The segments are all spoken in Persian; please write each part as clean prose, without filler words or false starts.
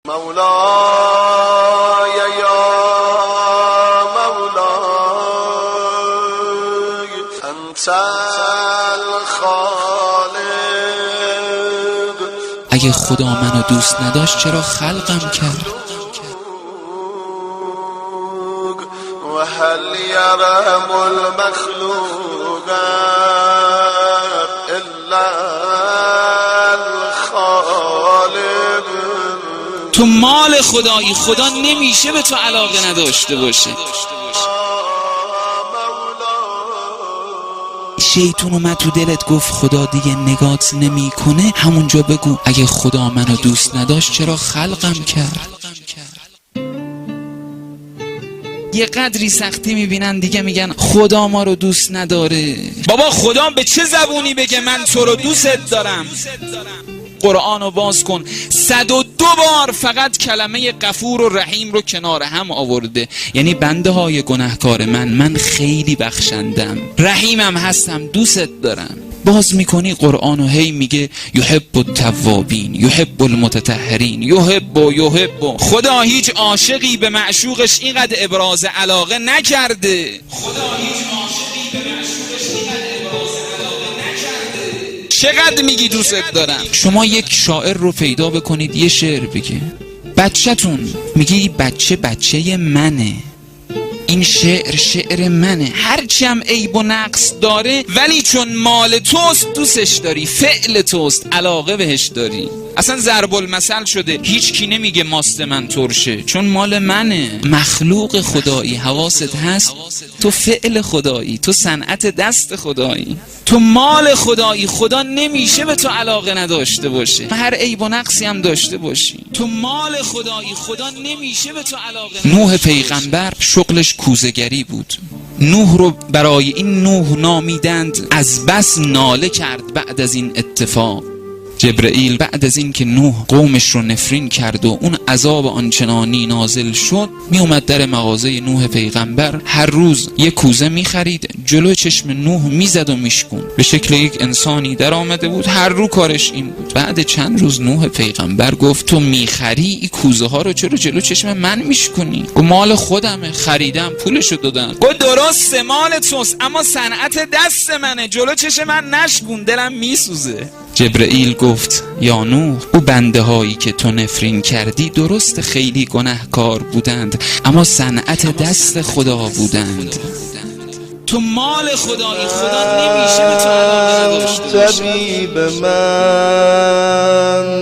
مولاي يا مولاي أنت الخالق. اگه خدا منو دوست نداشت چرا خلقم کرد؟ و هل یرحم المخلوق الا الخالق. تو مال خدایی، خدا نمیشه به تو علاقه نداشته باشه. شیطون اومد تو دلت گفت خدا دیگه نگات نمی کنه، همونجا بگو اگه خدا منو دوست نداشت چرا خلقم کرد؟ یه قدری سختی میبینن دیگه میگن خدا ما رو دوست نداره. بابا خدا به چه زبونی بگه من تو رو دوست دارم؟ قرآن رو باز کن، 102 بار فقط کلمه غفور و رحیم رو کنار هم آورده. یعنی بنده های گناهکار من خیلی بخشندم، رحیمم هستم، دوست دارم. باز میکنی قرآن و هی میگه یحب التوابین یحب المتطهرین یحب. خدا هیچ عاشقی به معشوقش اینقدر ابراز علاقه نکرده. خدا هیچ عاشقی به معشوقش اینقدر ابراز علاقه نکرده. چقدر میگی دوست دارم؟ شما یک شاعر رو پیدا بکنید یه شعر بگه، بچه‌تون میگه این بچه منه، این شعر منه، هرچی هم عیب و نقص داره ولی چون مال توست دوستش داری، فعل توست، علاقه بهش داری. اصلا ضرب المثل شده، هیچ کی نمیگه ماست من ترشه چون مال منه. مخلوق خدایی، حواست هست؟ تو فعل خدایی، تو صنعت دست خدایی، تو مال خدایی. خدا نمیشه به تو علاقه نداشته باشه، هر عیب و نقصی هم داشته باشی. تو مال خدایی، خدا نمیشه به تو علاقه. نوح پیغمبر شغلش کوزه‌گری بود. نوح رو برای این نوح نامیدند، از بس ناله کرد بعد از این اتفاق. جبرئیل بعد از این که نوح قومش رو نفرین کرد و اون عذاب آنچنانی نازل شد، می اومد در مغازه نوح پیغمبر، هر روز یک کوزه می خرید، جلو چشم نوح می زد و میشکون. به شکل یک انسانی در آمده بود، هر رو کارش این بود. بعد چند روز نوح پیغمبر گفت تو می خری این کوزه ها رو چرا جلو چشم من میشکنی؟ گفت مال خودمه، خریدم، پولشو دادم. گفت درسته مال توست اما صنعت دست منه، جلو چشم من نشکن، دلم میسوزه. جبرئیل گفت یا نوح، او بنده هایی که تو نفرین کردی درست خیلی گناهکار بودند اما صنعت دست خدا بودند. تو مال خدایی، خدا نمیشه به تو علاقه نداشته باشه. طبیب من،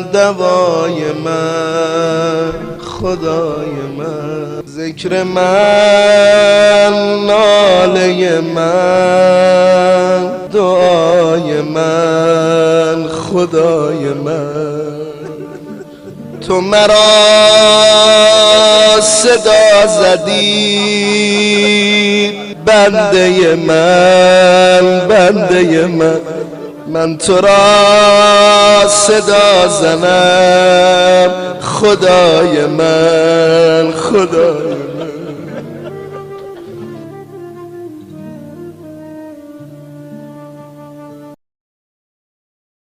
دوای من، خدای من، ذکر من، ناله من، دعای من، خدای من. تو مرا صدا زدی، بنده من، من تو را صدا زنم، خدای من، خدای من.